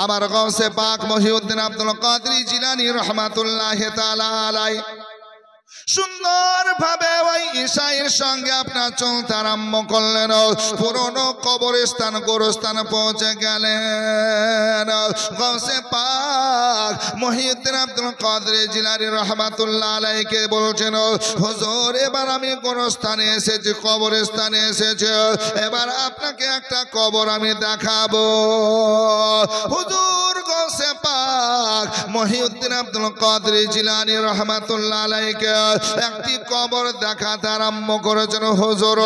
আমার গৌসে পাক মহিউদ্দিন আব্দুল কাদের জিলানী রাহমাতুল্লাহি তাআলা আলাইহি সুন্দর ভাবে ওই ঈশায়ের সঙ্গে আপনার চলতে আরম্ভ করলেন। পুরনো কবরস্থান গোরস্থান পৌঁছে গেলেন। গৌসে পাক মহিউদ্দিন আব্দুল কাদের জিলানী রাহমাতুল্লাহ আলাইহিকে বলছেন, হুজুর এবার আমি গোরস্থানে এসেছি, কবরস্থানে এসেছি, এবার আপনাকে একটা কবর আমি দেখাবো। হুজুর গৌসে পাক মহিউদ্দিন আব্দুল কাদের জিলানী রাহমাতুল্লাহ আলাইহিকে একটি কবর দেখাতে আরম্ভ করেছেন। হুজুর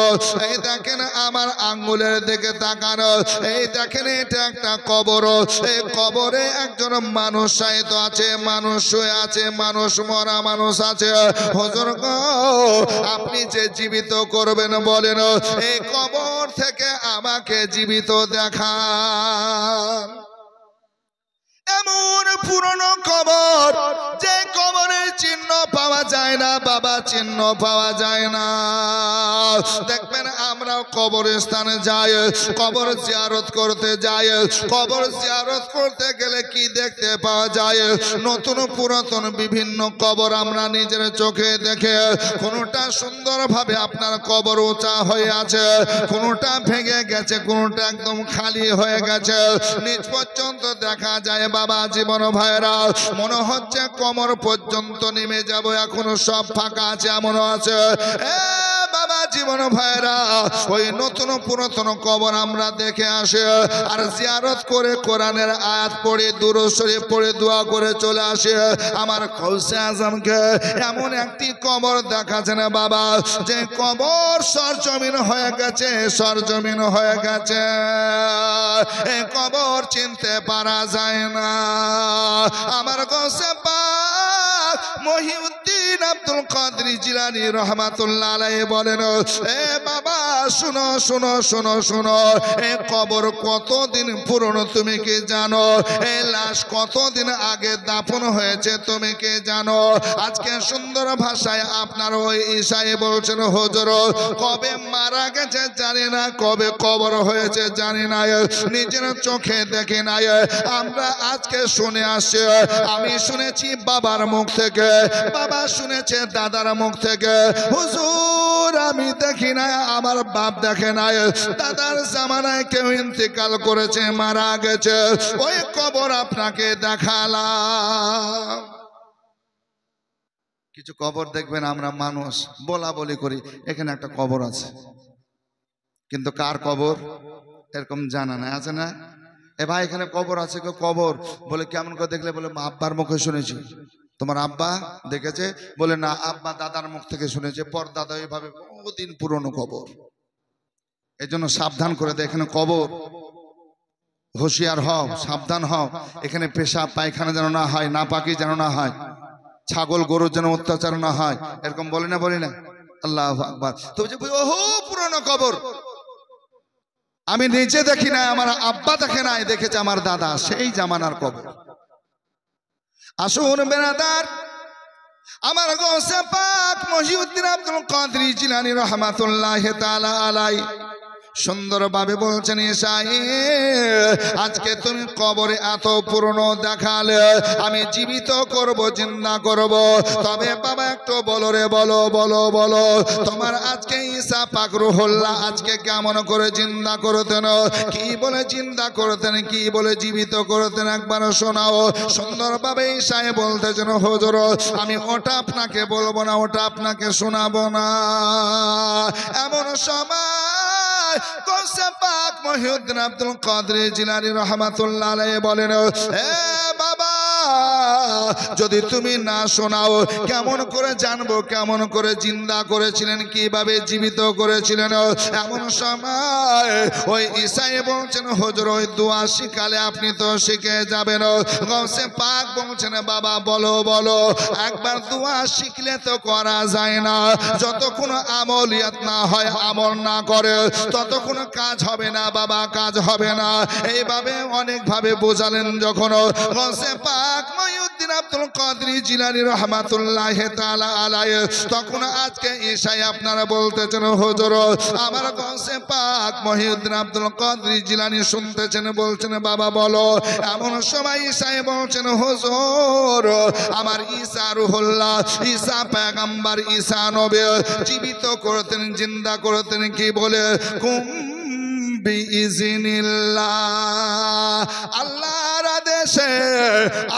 এই দেখেন আমার আঙ্গুলের দিকে তাকানো, এই দেখেন এটা একটা কবর, এই কবরে একজন মানুষ শায়িত আছে, মানুষ শুয়ে আছে, মানুষ মরা মানুষ আছে। হুজুর গো আপনি যে জীবিত করবেন বলেন, এই কবর থেকে আমাকে জীবিত দেখান। এমন পুরনো কবর যে কবরের চিহ্ন পাওয়া যায় না বাবা, চিহ্ন পাওয়া যায় না। দেখবেন আমরাও কবরস্থানে যাই, কবর জিয়ারত করতে যাই, কবর জিয়ারত করতে গেলে কি দেখতে পাওয়া যায়? নতুন পুরাতন বিভিন্ন কবর আমরা নিজের চোখে দেখে, কোনটা সুন্দরভাবে আপনার কবর উঁচা হয়ে আছে, কোনটা ভেঙে গেছে, কোনটা একদম খালি হয়ে গেছে, নিচ পর্যন্ত দেখা যায় বাবা। জীবন ভাইরা মনে হচ্ছে কোমর পর্যন্ত নেমে যাব, এখনো সব ফাঁকা আছে, এমনও আছে। বাবা জীবন ভাইরা ওই নতুন পুরাতন কবর আমরা দেখে আসে আর জিয়ারত করে কোরআনের আয়াত পড়ে দুরূদ শরীফ পড়ে দোয়া করে চলে আসে। আমার গৌসে আজমকে এমন একটি কবর দেখাচ্ছে না বাবা, যে কবর সরজমিন হয়ে গেছে, সরজমিন হয়ে গেছে, এই কবর চিনতে পারা যায় না। আমার গৌসে পাক মহিউদ্দিন আব্দুল কাদের জিলানী রাহমাতুল্লাহ আলাইহি বলেন, এ বাবা শুনো শুনো শুনো শুনো, এই কবর কতদিন পুরনো তুমি কি জানো? এই লাশ কতদিন আগে দাফন হয়েছে তুমি কি জানো? আজকে সুন্দর ভাষায় আপনার ওই ঈশায়ে বলছেন, হুজুর কবে মারা গেছে জানি না, কবে কবর হয়েছে জানি না, নিজের চোখে দেখি নাই, আমরা আজকে শুনে আসছি। আমি শুনেছি বাবার মুখ থেকে, বাবা শুনেছে দাদার মুখ থেকে। হুজুর আমি দেখি না, আমার বাপ দেখে নাই, দাদার জামানায় কেউ ইন্তেকাল করেছে, মারা গেছে, ওই কবর আপনাকে দেখালাম। কিছু কবর দেখবেন আমরা মানুষ বলা বলি করি এখানে একটা কবর আছে, কিন্তু কার কবর এরকম জানা নাই, আছে না? এ ভাই এখানে কবর আছে, কেউ কবর বলে কেমন করে দেখলে বলে আব্বার মুখে শুনেছি। তোমার আব্বা দেখেছে? বলে না, আব্বা দাদার মুখ থেকে শুনেছে, পর দাদা এইভাবে বহুদিন পুরনো কবর। এই জন্য সাবধান করে দেয়, এখানে কবর, হুঁশিয়ার হও, সাবধান হও। এখানে পেশাব পায়খানা যেন না হয়, নাপাকি যেন না হয়, ছাগল গরুর যেন অত্যাচার না হয়, এরকম বলে না, বলি না? আল্লাহু আকবার। তো ওহো পুরনো কবর আমি নিজে দেখি না, আমার আব্বা দেখে নাই, দেখেছে আমার দাদা, সেই জামানার কবর। আসুন বেরাদার, আমার গৌসে পাক মহিউদ্দিন আব্দুল কাদের জিলানী রাহমাতুল্লাহি তাআলা আলাইহি সুন্দরভাবে বলছেন, ঈশায়ে আজকে তুমি কবরে এত পুরনো দেখালে, আমি জীবিত করব, জিন্দা করব, তবে বাবা একটু বলো রে, বলো বলো বলো, তোমার আজকে ঈসা পাক রুহুল্লাহ আজকে কেমন করে জিন্দা করতেন, কি বলে জিন্দা করতেন, কি বলে জীবিত করতেন, একবার শোনাও। সুন্দরভাবে ঈশায়ে বলতেছেন, হুজুর আমি ওটা আপনাকে বলবো না, ওটা আপনাকে শোনাবো না। এমন সময় গৌসে পাক মহিউদ্দিন আব্দুল কাদের জিলানী রাহমাতুল্লাহ আলাইহি বলেন, এ বাবা যদি তুমি না শোনাও কেমন করে জানবো কেমন করে জিন্দা করেছিলেন, কিভাবে জীবিত করেছিলেন? এমন সময় ওই ঈশায়ে বলছেন, হুজুর ওই দোয়া শিখালে আপনি তো শিখে যাবেন। গৌসে পাক বলছেন, বাবা বলো বলো, একবার দোয়া শিখলে তো করা যায় না, যতক্ষণ আমলিয়াত না হয়, আমল না করে, ততক্ষণ কাজ হবে না বাবা, কাজ হবে না। এইভাবে অনেকভাবে বোঝালেন। যখন গৌসে পাক পাক মহিউদ্দিন আব্দুল কাদের জিলানী রাহমাতুল্লাহি তাআলা আলাইহি তখন আজকে ঈশায় আপনারা বলতেছেন হুজুর আমার কাছে পাক মহিউদ্দিন আব্দুল কাদের জিলানী শুনতেছেন বলছেন বাবা বলো এমন সময় ঈশায় বলছেন হুজুর আমার ঈসা রুহুল্লাহ ঈসা পয়গম্বর ঈসা নবী জীবিত করতেন জিন্দা করতেন কি বলে কুম বিইজনিল্লাহ আল্লাহর আদেশে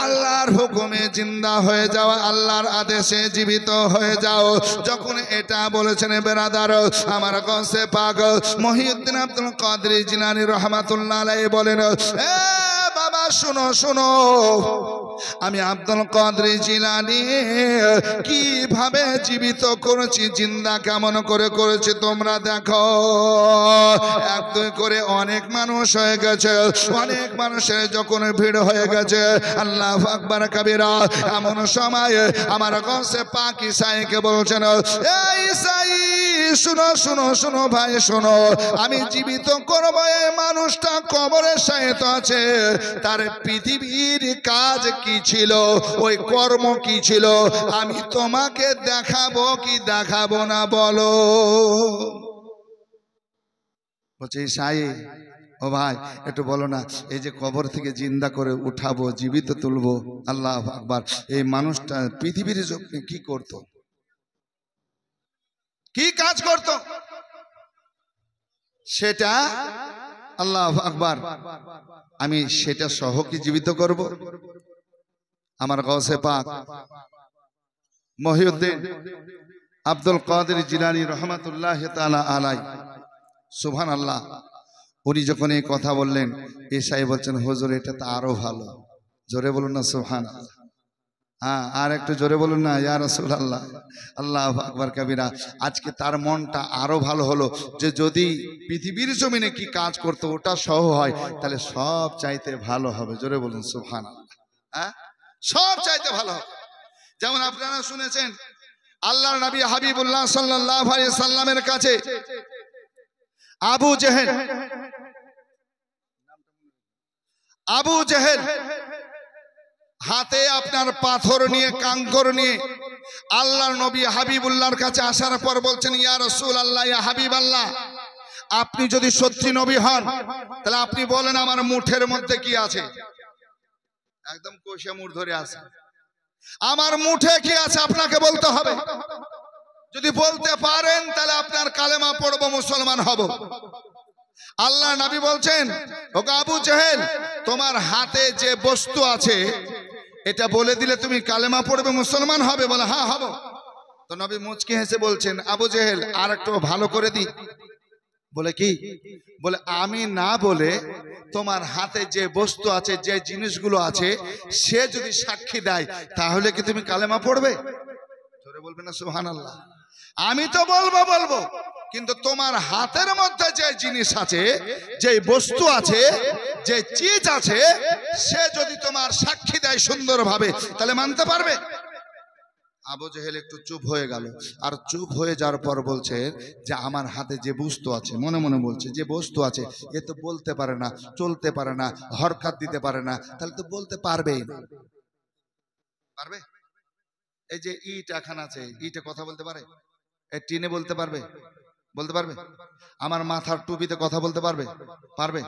আল্লাহর হুকুমে জিন্দা হয়ে যাও আল্লাহর আদেশে জীবিত হয়ে যাও যখন এটা বলেছেন বেরাদার আমার কাছে পাক মহিউদ্দিন আব্দুল কাদের জিলানী রাহমাতুল্লাহ আলাইহি বলেন এ বাবা শুনো শুনো আমি আব্দুল কাদের জিলানী কিভাবে জীবিত করেছি জিন্দা কেমন করে করেছি তোমরা দেখো এক দুই করে অনেক মানুষ হয়ে গেছে অনেক মানুষের যখন ভিড় হয়ে গেছে আল্লাহু আকবার কবিরা এমন সময় আমার কাছে পাক ঈসাকে বলছেন এই ঈসাই শুনো শুনো শুনো ভাই শুনো আমি জীবিত করব এই মানুষটা কবরে শায়িত আছে তার পৃথিবীর কাজ কি ছিল ওই কর্ম কি ছিল আমি তোমাকে দেখাবো কি দেখাবো না বলো বলছে ঈসাই ও ভাই একটু বলো না এই যে কবর থেকে জিন্দা করে উঠাবো জীবিত তুলবো আল্লাহু আকবার এই মানুষটা পৃথিবীর জন্য কি করত কি কাজ করত সেটা আল্লাহু আকবার আমি সেটা সহ কি জীবিত করব আমার গাউসে পাক মহিউদ্দিন আব্দুল কাদের জিলানী রাহমাতুল্লাহি তাআলা আলাইহি সুবহানাল্লাহ উনি যখন এই কথা বললেন ঈশাই বলছেন হুজুর এটা তো আরো ভালো জোরে বলুন না সুবহানাল্লাহ হ্যাঁ আর একটু জোরে বলুন না ইয়া রাসূলুল্লাহ আল্লাহু আকবার কবিরা আজকে তার মনটা আরো ভালো হলো যে যদি পৃথিবীর জমিনে কি কাজ করতে ওটা সহ হয় তাহলে সব চাইতে ভালো হবে জোরে বলুন সুবহানাল্লাহ হ্যাঁ সব চাইতে ভালো হবে যেমন আপনারা শুনেছেন আল্লাহর নবী হাবিবুল্লাহ সাল্লাল্লাহু আলাইহি সাল্লামের কাছে আবু জেহেল হাতে আপনার পাথর নিয়ে কাঙ্কর নিয়ে আল্লাহর নবী হাবিবুল্লাহর কাছে আসার পর বলছেন ইয়া রাসূলুল্লাহ ইয়া হাবিবাল্লাহ আপনি যদি সত্যি নবী হন তাহলে আপনি বলেন আমার মুঠের মধ্যে কি আছে একদম কোষে মুঠ ধরে আছে আমার মুঠে কি আছে আপনাকে বলতে হবে যদি বলতে পারেন তাহলে আপনার কালেমা পড়ব মুসলমান হব আল্লাহ নবী বলছেন ও আবু জেহেল তোমার হাতে যে বস্তু আছে এটা বলে দিলে তুমি কালেমা পড়বে মুসলমান হবে বলে হ্যাঁ হব তো নবী মুচকি হেসে বলছেন আবু জেহেল আর একটু ভালো করে দি বলে কি বলে আমি না বলে তোমার হাতে যে বস্তু আছে যে জিনিসগুলো আছে সে যদি সাক্ষী দেয় তাহলে কি তুমি কালেমা পড়বে জোরে বলবে না সুবহানাল্লাহ আমি তো বলবো কিন্তু তোমার হাতের মধ্যে যে জিনিস আছে যে বস্তু আছে যে চিজ আছে সে যদি তোমার সাক্ষী দেয় সুন্দরভাবে তাহলে মানতে পারবে আবু জেহেল একটু চুপ হয়ে গেল আর চুপ হয়ে যাওয়ার পর বলছে যে আমার হাতে যে বস্তু আছে মনে মনে বলছে যে বস্তু আছে এ তো বলতে পারে না চলতে পারে না হরকত দিতে পারে না তাহলে তো বলতে পারবেই না পারবে এই যে ইট এখন আছে ইটে কথা বলতে পারে এই টিনে বলতে পারবে বলতে পারবে আমার মাথার টুপিতে কথা বলতে পারবে পারবে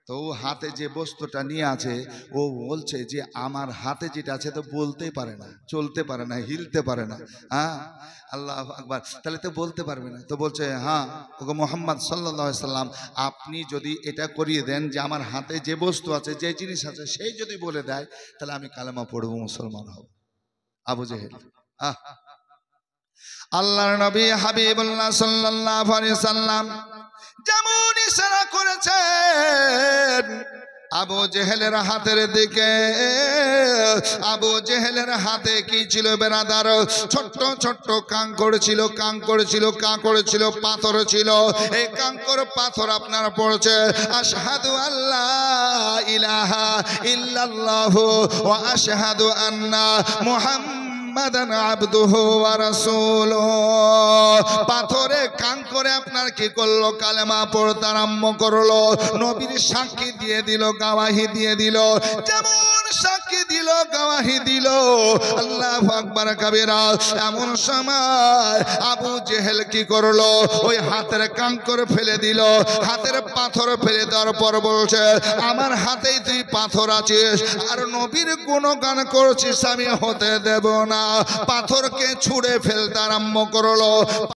তো ও হাতে যে বস্তুটা নিয়ে আছে ও বলছে যে আমার হাতে যেটা আছে তো বলতেই পারে না চলতে পারে না হিলতে পারে না হ্যাঁ আল্লাহু আকবার তাহলে তো বলতে পারবে না তো বলছে হ্যাঁ ওগো মুহাম্মদ সাল্লাল্লাহু আলাইহি সাল্লাম আপনি যদি এটা করিয়ে দেন যে আমার হাতে যে বস্তু আছে যে জিনিস আছে সেই যদি বলে দেয় তাহলে আমি কালেমা পড়ব মুসলমান হব আবু জেহেল আল্লাহর নবী হাবিবুল্লাহ সাল্লাল্লাহু আলাইহি সাল্লাম যেমন ইশারা করেছেন আবু জেহেলের হাতের দিকে আবু জেহেলের হাতে কি ছিল বেরাদার ছোট্ট ছোট্ট কাঙ্কর ছিল পাথর ছিল এই কাঙ্কর পাথর আপনার পড়ছে আশহাদু আল্লাহ ইলাহা ইল্লাল্লাহু ওয়া আশহাদু আন্না মুহাম্মাদান আবদুহু ওয়া রাসূলুহু পাথরে কাঙ্করে আপনার কি করলো কালেমা পড়তে আরম্ভ করলো নবীর সাক্ষী দিয়ে দিল গাওয়াহি দিয়ে দিল যেমন সাক্ষী দিল গাওয়াহি দিল আল্লাহু আকবার কাবীরা এমন সময় আবু জেহেল কি করলো ওই হাতের কাঙ্কর ফেলে দিল হাতের পাথর ফেলে দেওয়ার পর বলছে আমার হাতেই তুই পাথর আছিস আর নবীর গুণগান করছিস আমি হতে দেব না পাথরকে ছুঁড়ে ফেলতে আরম্ভ করলো